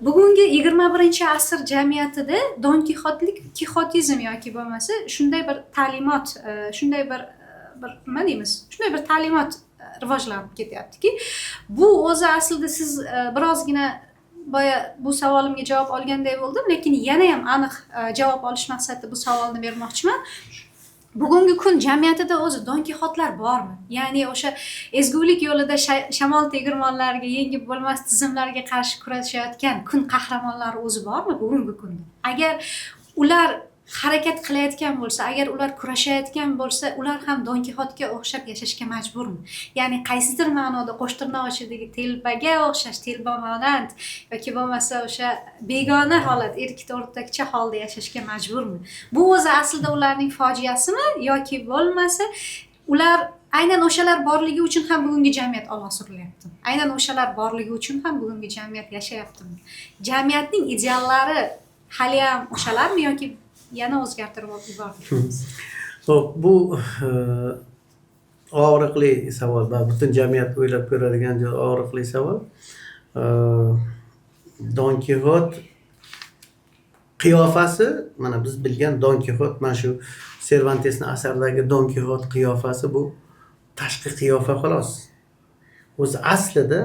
A: bugungi 21-asr jamiyatida Don Kixotizm yoki bo'lmasa shunday bir ta'limot, shunday bir nima deymiz? Shunday bir ta'limot rivojlanib ketyaptiki, bu o'zi aslida siz birozgina boya bu savolimga javob olganday bo'ldim, lekin yana ham aniq javob olish maqsadida bu savolni bermoqchiman. Bugungi kun jamiyatida o'zi Don Kixotlar bormi? Ya'ni o'sha ezgulik yo'lida shamol tegirmonlariga yengib bo'lmas tizimlarga qarshi kurashayotgan kun qahramonlari o'zi bormi bugungi kunda? Agar ular harakat qilayotgan bo'lsa, agar ular kurashayotgan bo'lsa, ular ham Don Kixotga o'xshab yashashga majburmi? Ya'ni qaysidir ma'noda qo'shtirnoq ichidagi telbaga o'xshash, telbamonand yoki bo'lmasa o'sha begona holat, erkak o'rtakcha holda yashashga majburmi? Bu o'zi aslida ularning fojiasimi yoki bo'lmasa ular aynan o'shalar borligi uchun ham bugungi jamiyat olg'a surilyapti? Aynan o'shalar borligi uchun ham bugungi jamiyat yashayaptimi? Jamiyatning ideallari hali ham o'shalarmi yoki yana o'zgartirib yubordik?
B: Xo'p, bu og'riqli savol va butun jamiyat o'ylab ko'radigan og'riqli savol. Don Kixot qiyofasi, mana biz bilgan Don Kixot, mana shu Cervantesning asaridagi Don Kixot qiyofasi bu tashqi qiyofa xolos. O'zi aslida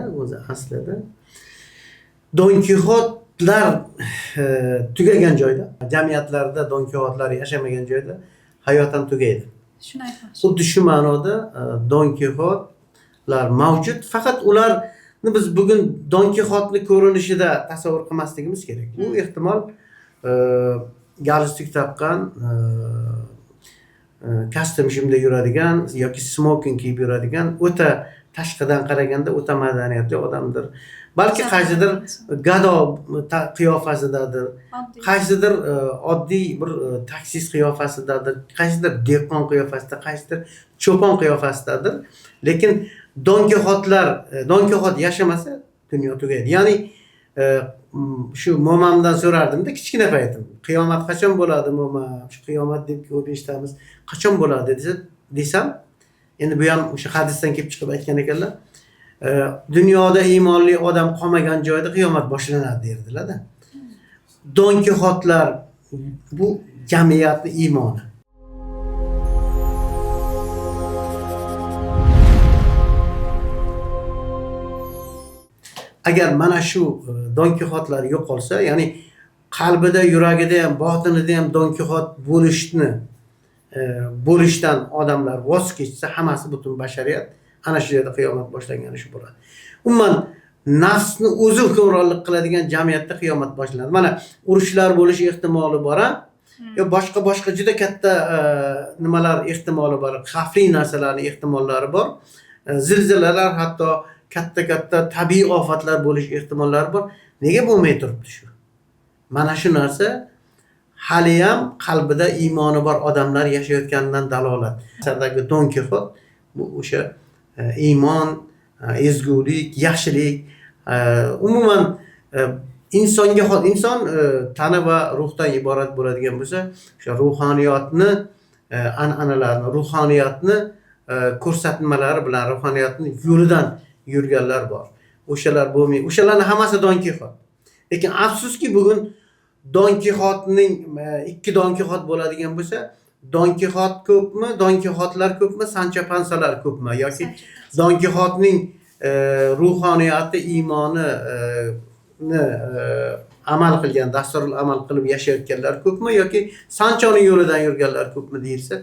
B: Don Kixotlar tugagan joyda, jamiyatlarda Don Kixotlar yashamagan joyda hayot ham tugaydi.
A: Shuni aytmoqchi.
B: Xuddi shu ma'noda Don Kixotlar mavjud, faqat ularni biz bugun Don Kixotni ko'rinishida tasavvur qilmasligimiz kerak. U ehtimol galstuk taqqan, kostyum-shimda yuradigan yoki smoking kiyib yuradigan, o'ta tashqidan qaraganda o'ta madaniyatli odamdir. balki qaysidir gado qiyofasidadir, qaysidir oddiy bir taksist qiyofasidadir, qaysidir dehqon qiyofasida, qaysidir cho'pon qiyofasidadir. Lekin Don Kixot yashamasa dunyo tugaydi. Ya'ni shu momamdan so'rardimda kichkina paytim. Qiyomat qachon bo'ladi moma? Shu qiyomat deb ko'p eshitamiz. Qachon bo'ladi desam, endi bu ham o'sha hadisdan kelib chiqib aytgan ekanlar. Dunyoda iymonli odam qolmagan joyda qiyomat boshlanadi derdilar-da. Don Kixotlar bu jamiyatning iymoni. Agar mana shu Don Kixotlar yo'qolsa, ya'ni qalbida, yuragida ham, botinida ham Don Kixot bo'lishdan odamlar voz kechsa, hammasi butun bashariyat ana shu yerda qiyomat boshlangani shu bo'ladi. Umuman nafsni o'zi hukmronlik qiladigan jamiyatda qiyomat boshlanadi. Mana urushlar bo'lish ehtimoli bor, yo boshqa juda katta nimalar ehtimoli bor, xavfli narsalarning ehtimollari bor. Zilzilalar, hatto katta tabiiy ofatlar bo'lish ehtimollari bor. Nega bo'lmay turibdi shu? Mana shu narsa hali ham qalbida iymoni bor odamlar yashayotganidan dalolat. Asardagi Don Kixot bu o'sha iymon, ezgulik, yaxshilik, umuman inson tana va ruhdan iborat bo'ladigan bo'lsa, o'sha ruhoniyatni, an'analarni, ruhoniyatni ko'rsatmalari bilan ruhoniyatni yo'lidan yurganlar bor. O'shalar bo'lmaydi. O'shalarning hammasi Don Kixot. Lekin afsuski bugun Don Kixotning ikki Don Kixot bo'ladigan bo'lsa, Don Kixot ko'pmi, Don Kixotlar ko'pmi, Sancho Pansalar ko'pmi yoki Don Kixotning ruhoniyati, iymoni amal qilgan, dasturul amal qilib yashayotganlar ko'pmi yoki Sanchoning yo'lidan yurganlar ko'pmi deyilsa,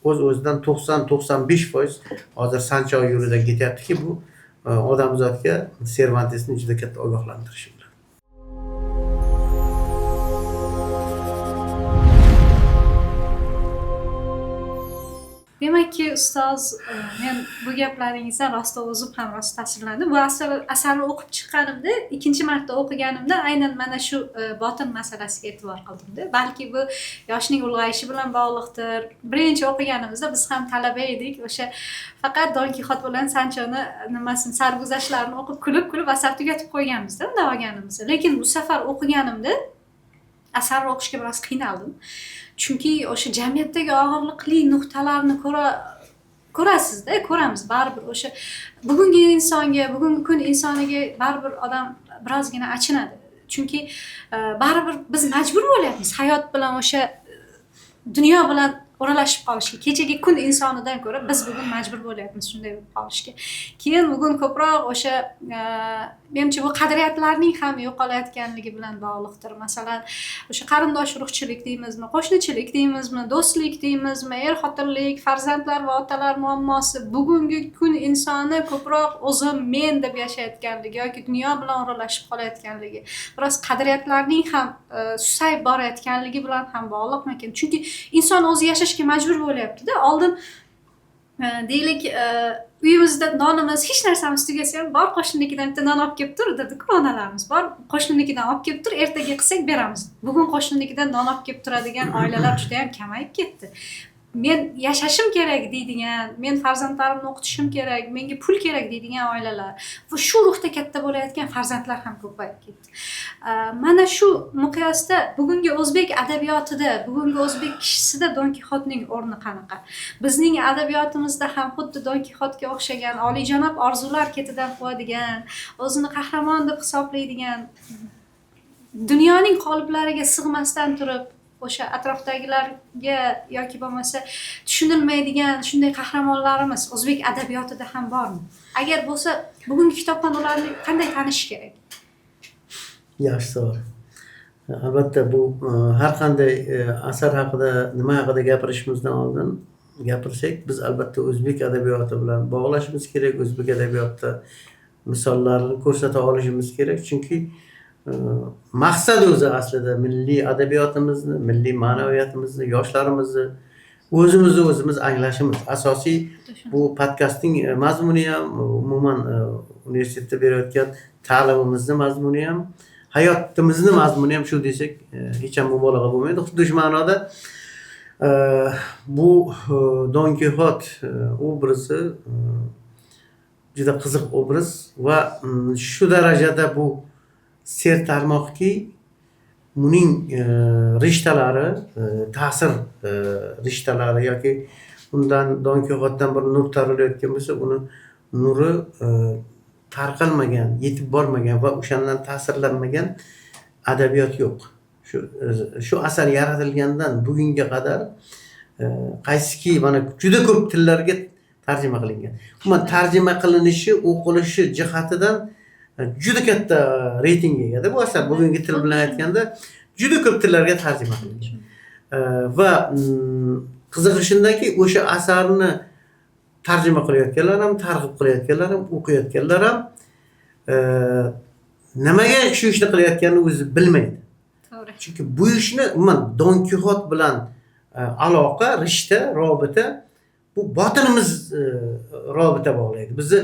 B: o'z-o'zidan 90-95% hozir Sancho yo'lidan ketyaptiki, bu odamzodga Cervantesni juda katta ogohlantirishi.
A: Demakki, ustoz, men bu gaplaringizdan rost o'zim ham rost ta'sirlandim. Bu asarni o'qib chiqqanimda, ikkinchi marta o'qiganimda aynan mana shu botin masalasiga e'tibor qildim-da. Balki bu yoshning ulg'ayishi bilan bog'liqdir. Birinchi o'qiganimizda biz ham talaba edik. O'sha faqat Don Kixot bilan Sanchoni sarguzashtlarini o'qib kulib asar tugatib qo'yganmiz-da, unday olganimizda. Lekin bu safar o'qiganimda asarni o'qishga biroz qiynaldim. Chunki o'sha jamiyatdagi og'irliqli nuqtalarni ko'rasiz-da, ko'ramiz baribir o'sha bugungi kun insoniga baribir odam birozgina achinadi. Chunki baribir biz majbur bo'lyapmiz hayot bilan o'sha dunyo bilan o'ralashib qolishga. Kechagi kun insonidan ko'ra biz bugun majbur bo'lyapmiz shunday bo'lib qolishga. Keyin bugun ko'proq o'sha menimcha bu qadriyatlarning ham yo'qolayotganligi bilan bog'liqdir. Masalan, o'sha qarindosh urug'chilik deymizmi, qo'shnichilik deymizmi, do'stlik deymizmi, er-xotinlik, farzandlar va otalar muammosi bugungi kun insoni ko'proq o'zim, men deb yashayotganligi yoki dunyo bilan o'ralashib qolayotganligi, biroz qadriyatlarning ham susayib borayotganligi bilan ham bog'liqmikan? Chunki inson o'zi yashashga majbur bo'lyapti-da. Oldin deylik, uyimizda nonimiz, hech narsamiz tugasa ham bor qo'shninikidan bitta non olib kelib tur dedi-ku onalarimiz. Bor qo'shninikidan olib kelib tur, ertaga qilsak beramiz. Bugun qo'shninikidan non olib kelib turadigan oilalar juda ham kamayib ketdi. Men yashashim kerak deydigan, men farzandlarimni o'qitishim kerak, menga pul kerak deydigan oilalar va shu ruhda katta bo'layotgan farzandlar ham ko'payib ketdi. Mana shu miqyosda bugungi o'zbek adabiyotida, bugungi o'zbek kishisida Don Kixotning o'rni qanaqa? Bizning adabiyotimizda ham xuddi Don Kixotga o'xshagan oliyjanob orzular ketidan quvadigan, o'zini qahramon deb hisoblaydigan, dunyoning qoliplariga sig'masdan turib o'sha atrofdagilarga yoki bo'lmasa tushunilmaydigan shunday qahramonlarimiz o'zbek adabiyotida ham bormi? Agar bo'lsa, bugungi kitobxonlarni qanday tanish kerak?
B: Yaxshi savol. Albatta bu har qanday asar haqida, nima haqida gapirishimizdan oldin gapirsak, biz albatta o'zbek adabiyoti bilan bog'lashimiz kerak, o'zbek adabiyotida misollarni ko'rsata olishimiz kerak, chunki maqsad o'zi aslida milliy adabiyotimizni, milliy ma'naviyatimizni, yoshlarimizni o'zimizni o'zimiz anglashimiz asosiy. Bu podkastning mazmuni ham umuman universitetda berayotgan ta'limimizni mazmuni ham hayotimizni mazmuni ham shu desak hech ham mubolag'a bo'lmaydi. Xuddi shu ma'noda bu Don Kixot obrazi juda qiziq obraz va shu darajada bu sertarmoqki, uning rishtalari, ta'sir rishtalari yoki undan Don Kixotdan bir nur tarilayotgan bo'lsa, uni nuri tarqalmagan, yetib bormagan va o'shandan ta'sirlanmagan adabiyot yo'q. Shu asar yaratilgandan bugunga qadar qaysiki mana juda ko'p tillarga tarjima qilingan. Umuman tarjima qilinishi, o'qilishi jihatidan juda katta reytingga egada bu asar. Bugungi til bilan aytganda juda ko'p tillarga tarjima qilingan. Va qizig'i shundaki, o'sha asarni tarjima qilayotganlar ham, targ'ib qilayotganlar ham, o'qiyotganlar ham nimaga shu ishni qilayotganini o'zi bilmaydi.
A: To'g'ri.
B: Chunki bu ishni umuman Don Kixot bilan aloqa, rishta, robita bu botinimiz robita bog'laydi. Bizni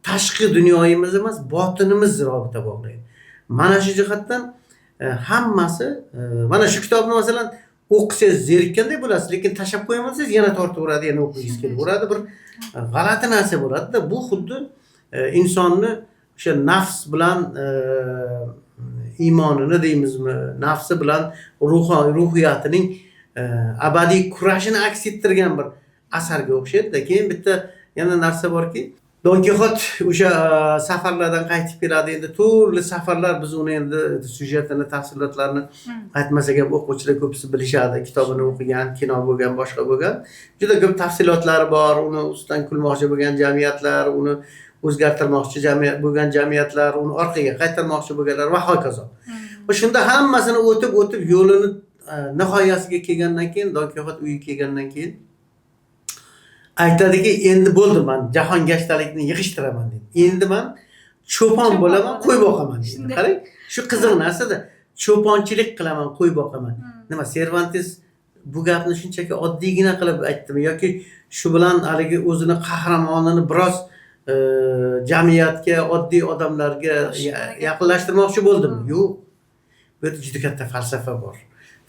B: tashqi dunyoyimiz emas, botinimiz robita bog'laydi. Mana shu jihatdan hammasi mana shu kitobni masalan o'qisangiz zerikkandek bo'lasiz, lekin tashlab qo'ymasangiz yana tortaveradi, yana o'qishingiz kelaveradi. Bir g'alati narsa bo'ladi-da. Bu xuddi insonni o'sha nafs bilan iymonini deymizmi, nafsi bilan ruhiyatining abadiy kurashini aks ettirgan bir asarga o'xshaydi. Keyin bitta yana narsa borki, Don Kixot o'sha safarlardan qaytib keladi. Endi turli safarlar, biz uni endi syujetini, tafsilotlarini aytmasak ham o'quvchilar ko'pisi bilishadi. Kitobini o'qigan, kino bo'lgan, boshqa bo'lgan. Juda ko'p tafsilotlari bor. Uni ustidan kulmoqchi bo'lgan jamiyatlar, uni o'zgartirmoqchi bo'lgan jamiyatlar, uni orqaga qaytarmoqchi bo'lganlar va hokazo. Va shunda hammasini o'tib yo'lini nihoyasiga kelgandan keyin, Don Kixot uyiga kelgandan keyin aytadiki, endi bo'ldi, men jahongashtalikni yig'ishtiraman dedi. Endi men cho'pon bo'laman, qo'y boqaman dedi. Qarang, shu qiziq narsa-da. Cho'ponchilik qilaman, qo'y boqaman. Nima, Cervantes bu gapni shunchaki oddiygina qilib aytdimi yoki shu bilan haligi o'zini qahramonini biroz jamiyatga, oddiy odamlarga yaqinlashtirmoqchi bo'ldimi? Yo'q. Bu yerda juda katta falsafa bor.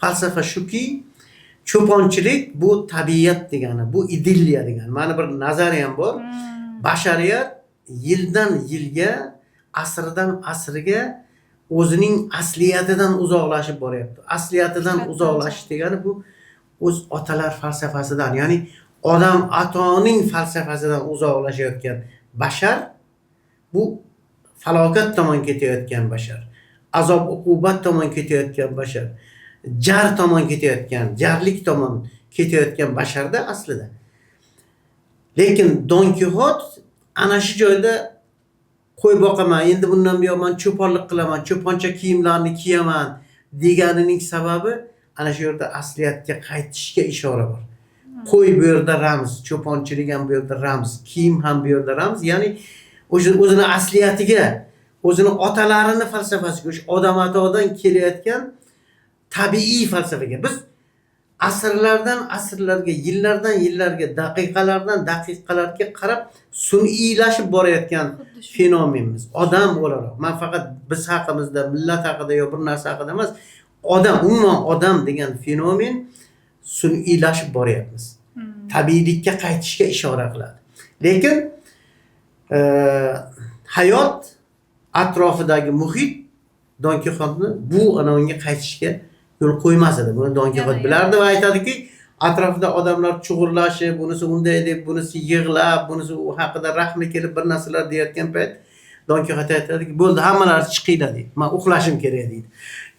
B: Falsafa shuki, cho'ponchilik bu tabiat degani, bu idilliya degani. Mana bir nazariyam bor. Bashariyat yildan yilga, asrdan asrga o'zining asliyatidan uzoqlashib boryapti. Asliyatidan uzoqlashish degani bu o'z otalar falsafasidan, ya'ni odam atoning falsafasidan uzoqlashayotgan bashar, bu falokat tomon ketayotgan bashar, azob uqubat tomon ketayotgan bashar, jar tomon ketayotgan, jarlik tomon ketayotgan basharda aslida. Lekin Don Kixot ana shu joyda qo'y boqaman, endi bundan buyon men cho'ponlik qilaman, cho'poncha kiyimlarni kiyaman deganining sababi ana shu yerda asliyatga qaytishga ishora bor. Qo'y bu yerda ramz, cho'ponchilik ham bu yerda ramz, kiyim ham bu yerda ramz, ya'ni o'zini asliyatiga, o'zini otalarini falsafasiga, o'sha odam atodan kelayotgan tabiiy falsafaga biz asrlardan asrlarga, yillardan yillarga, daqiqalardan daqiqalarga qarab suniylashib borayotgan fenomenimiz. Odam o'laroq. Men faqat biz haqimizda, millat haqida yo bir narsa haqida emas, odam, umuman odam degan fenomen suniylashib boryapmiz. Tabiiylikka qaytishga ishora qiladi. Lekin hayot atrofidagi muhit Don Kixotni bu unga qaytishga yo'l qo'ymas edi. Buni Don Kixot bilardi va aytadiki, atrofida odamlar chug'urlashib, bunisi unday deb, bunisi yig'lab, bunisi u haqida rahmi kelib bir narsalar deyotgan payt Don Kixot aytadiki, bo'ldi, hammalari chiqinglar deydi. Men uxlashim kerak deydi.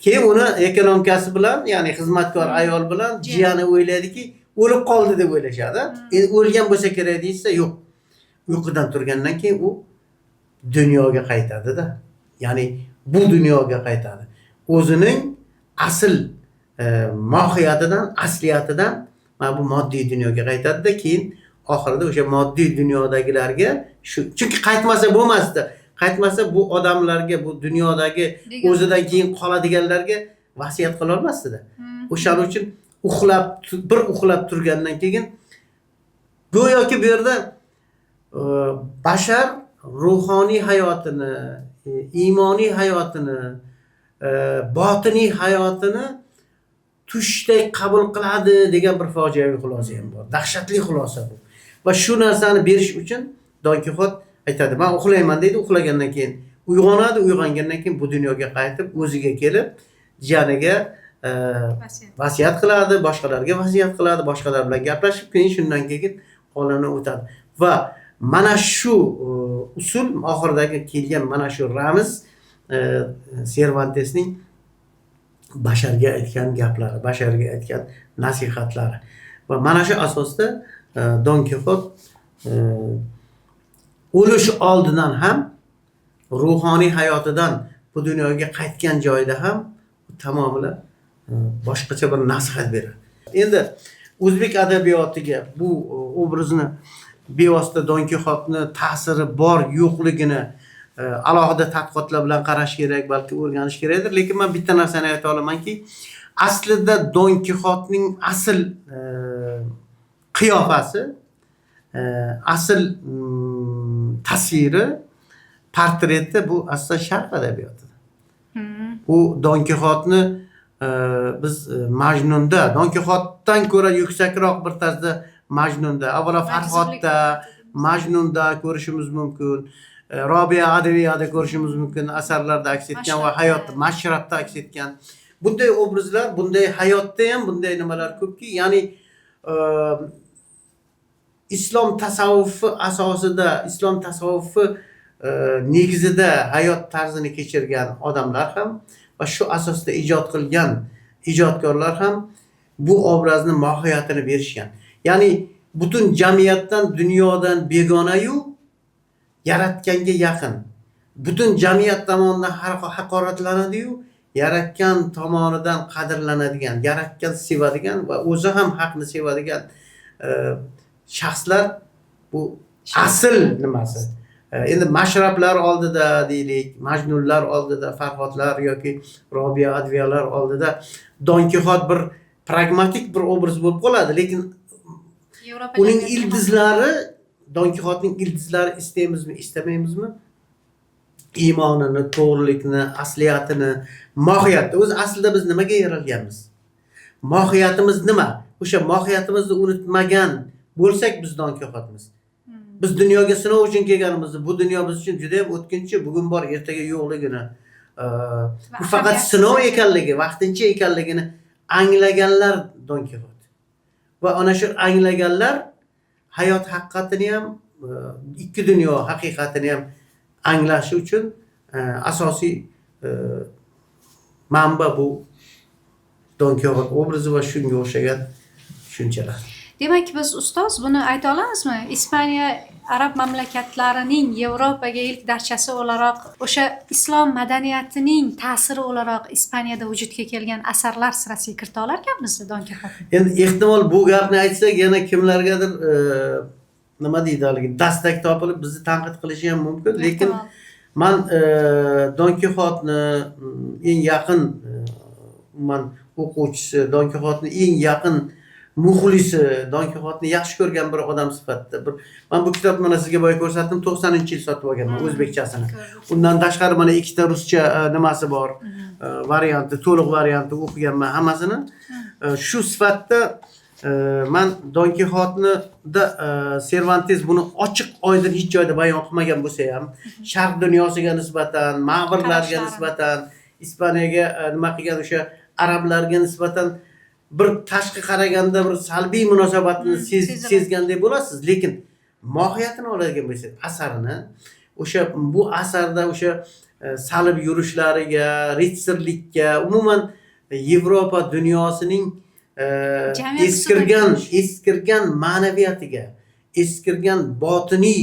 B: Keyin uni ekonomkasi bilan, ya'ni xizmatkor ayol bilan jiyani o'ylaydiki, o'lib qoldi deb o'ylashadi. Endi o'lgan bo'lsa kerak deysa, yo'q. Uyqudan turgandan keyin u dunyoga qaytadi-da. Ya'ni bu dunyoga qaytadi. O'zining asl mohiyatidan, asliyatidan mana bu moddiy dunyoga qaytadi-da, keyin oxirida o'sha moddiy dunyodagilarga chunki qaytmasa bo'lmasdi. Qaytmasa bu odamlarga, bu dunyodagi o'zidan keyin qoladiganlarga vasiyat qila olmasdi-da. O'shaning uchun bir uxlab turgandan keyin go'yoki bu yerda bashar ruhoniy hayotini, iymoniy hayotini, botiniy hayotini tushdek qabul qiladi degan bir fojiaviy xulosa ham bor. Dahshatli xulosa bu. Va shu narsani berish uchun Don Kixot aytadi, men uxlayman deydi, uxlagandan keyin uyg'onadi, uyg'ongandan keyin bu dunyoga qaytib, o'ziga kelib, jiyaniga vasiyat qiladi, boshqalarga vasiyat qiladi, boshqalar bilan gaplashib, keyin shundan keyin olamdan o'tadi. Va mana shu usul oxiridagi kelgan mana shu ramz Cervantesning basharga aytgan gaplari, basharga aytgan nasihatlari. Va mana shu asosda Don Kixot o'lish oldidan ham ruhoniy hayotidan bu dunyoga qaytgan joyda ham tamomila boshqacha bir nasihat beradi. Endi o'zbek adabiyotiga bu obrazni bevosita Don Kixotni ta'siri bor yo'qligini alohida tadqiqotlar bilan qarash kerak, balki o'rganish kerakdir. Lekin men bitta narsani ayta olamanki, aslida Don Kixotning asl qiyofasi, asl tasviri, portreti bu aslida sharq adabiyotida. Bu Don Kixotni biz Majnunda, Don Kixotdan ko'ra yuksakroq bir tarzda Majnunda, avvalo Farhodda, Majnunda ko'rishimiz mumkin. Robiya Adaviyada ko'rishimiz mumkin, asarlarda aks etgan va hayotda, Mashrabda aks etgan. Bunday obrazlar, bunday hayotda ham bunday nimalar ko'pki, ya'ni islom tasavvufi asosida, islom tasavvufi negizida hayot tarzini kechirgan odamlar ham va shu asosda ijod qilgan ijodkorlar ham bu obrazni mohiyatini berishgan. Ya'ni butun jamiyatdan, dunyodan begona-yu yaratganga yaqin. Butun jamiyat tomonidan haqoratlanadi-yu, yaratgan tomonidan qadrlanadigan, yaratgan sevadigan va o'zi ham haqni sevadigan shaxslar bu asl nimasi. Endi Mashrablar oldida deylik, Majnunlar oldida, Farhodlar yoki Robiya Adviyalar oldida Don Kixot bir pragmatik bir obraz bo'lib qoladi, lekin uning ildizlari, Don Kixotning ildizlari istaymizmi, istamaymizmi? Iymonini, to'g'rilikni, asliyatini, mohiyatni. O'zi aslida biz nimaga yaralganmiz? Mohiyatimiz nima? O'sha mohiyatimizni unutmagan bo'lsak biz Don Kixotmiz. Biz dunyoga sinov uchun kelganimizni, bu dunyo biz uchun juda ham o'tkinchi, bugun bor, ertaga yo'qligini, bu faqat sinov ekanligi, vaqtincha ekanligini anglaganlar Don Kixot. Va ana shu anglaganlar hayot haqiqatini ham, ikki dunyo haqiqatini ham anglashi uchun asosiy manba bu Don Kixot obrazi va shunga o'xshagan tushunchalar.
A: Demak, biz ustoz buni ayta olamizmi? Ispaniya arab mamlakatlarining Yevropaga ilk darchasi o'laroq, o'sha islom madaniyatining ta'siri o'laroq Ispaniyada vujudga kelgan asarlar sirasiga kirita olarkanmiz Don Kixot?
B: Endi ehtimol bu gapni aytsak yana kimlargadir nima deydi haligi dastak topilib bizni tanqid qilishi ham mumkin, lekin men Don Kixotni eng yaqin o'quvchisi, Don Kixotni eng yaqin muxlisi, Don Kixotni yaxshi ko'rgan bir odam sifatida. Men bu kitobni mana sizga boya ko'rsatdim, 90-yil sotib olganman o'zbekchasini. Undan tashqari mana ikkita ruscha nimasi bor, varianti, to'liq varianti o'qiganman hammasini. Shu sifatda men Don Kixotni da Cervantes buni ochiq oydin hech joyda bayon qilmagan bo'lsa ham, sharq dunyosiga nisbatan, ma'virlarga nisbatan, Ispaniyaga nima qilgan o'sha arablarga nisbatan bir tashqi qaraganda bir salbiy munosabatni sezganday bo'lasiz, lekin mohiyatini oladigan bo'lsak, asarini, o'sha bu asarda o'sha salib yurishlariga, ritsarlikka, umuman Yevropa dunyosining eskirgan ma'naviyatiga, eskirgan botiniy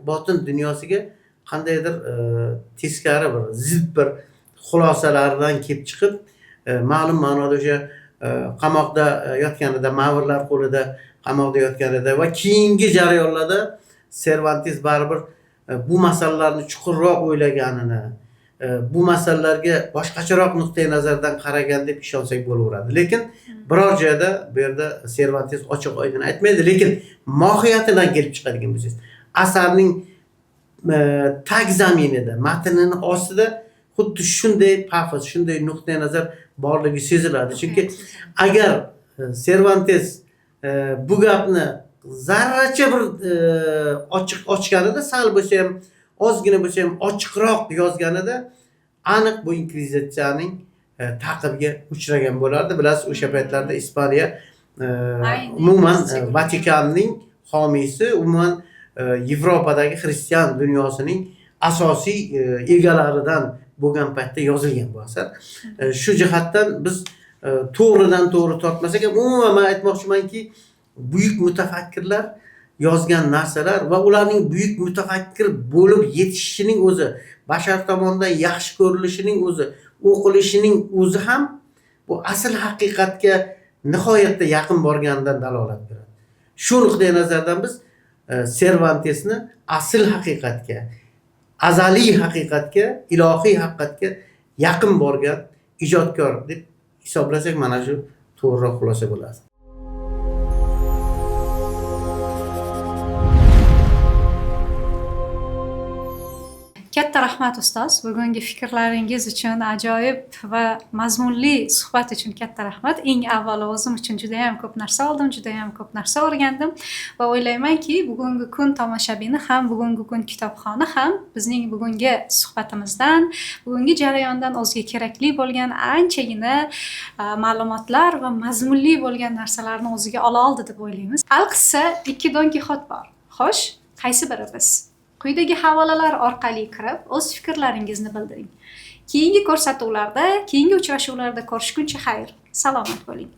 B: botin dunyosiga qandaydir teskari bir zid bir xulosalardan kelib chiqib, ma'lum ma'noda o'sha qamoqda yotganida, ma'virlar qo'lida qamoqda yotganida va keyingi jarayonlarda Cervantes baribir bu masalalarni chuqurroq o'ylaganini, bu masalalarga boshqacharoq nuqtai nazardan qaragan deb ishonsak bo'laveradi. Lekin biror joyda bu yerda Cervantes ochiq oydin aytmaydi, lekin mohiyatidan kelib chiqadigan bo'lsangiz, asarning tag zaminida, matnning ostida xuddi shunday pafos, shunday nuqtai nazar borligi seziladi. Chunki agar Cervantes bu gapni zarracha bir ochganida, sal bo'lsa ham, ozgina bo'lsa ham ochiqroq yozganida, aniq bu inkvizitsiyaning taqibiga uchragan bo'lardi. Bilasiz, o'sha paytlarda Ispaniya umuman Vatikanning homiysi, umuman Yevropadagi xristian dunyosining asosiy egalaridan bo'lgan paytda yozilgan bu asar. Shu jihatdan biz to'g'ridan to'g'ri tortmasak ham, umuman men aytmoqchimanki, buyuk mutafakkirlar yozgan narsalar va ularning buyuk mutafakkir bo'lib yetishishining o'zi, bashar tomonidan yaxshi ko'rilishining o'zi, o'qilishining o'zi ham bu asl haqiqatga nihoyatda yaqin borganidan dalolat beradi. Shu nuqtai nazardan biz Cervantesni asl haqiqatga, azaliy haqiqatga, ilohiy haqiqatga yaqin borgan ijodkor deb hisoblasak, mana shu to'g'riroq xulosa bo'ladi.
A: Katta rahmat ustoz, bugungi fikrlaringiz uchun, ajoyib va mazmunli suhbat uchun katta rahmat. Eng avvalo o'zim uchun juda ham ko'p narsa oldim, juda ham ko'p narsa o'rgandim va o'ylaymanki, bugungi kun tomoshabini ham, bugungi kun kitobxoni ham bizning bugungi suhbatimizdan, bugungi jarayondan o'ziga kerakli bo'lgan anchagina ma'lumotlar va mazmunli bo'lgan narsalarni o'ziga ola oldi deb o'ylaymiz. Alqissa, 2 Don Kixot bor. Xo'sh, qaysi biri biz? Quyidagi havolalar orqali kirib, o'z fikrlaringizni bildiring. Keyingi ko'rsatuvlarda, keyingi uchrashuvlarda ko'rishguncha xayr. Salomat bo'ling.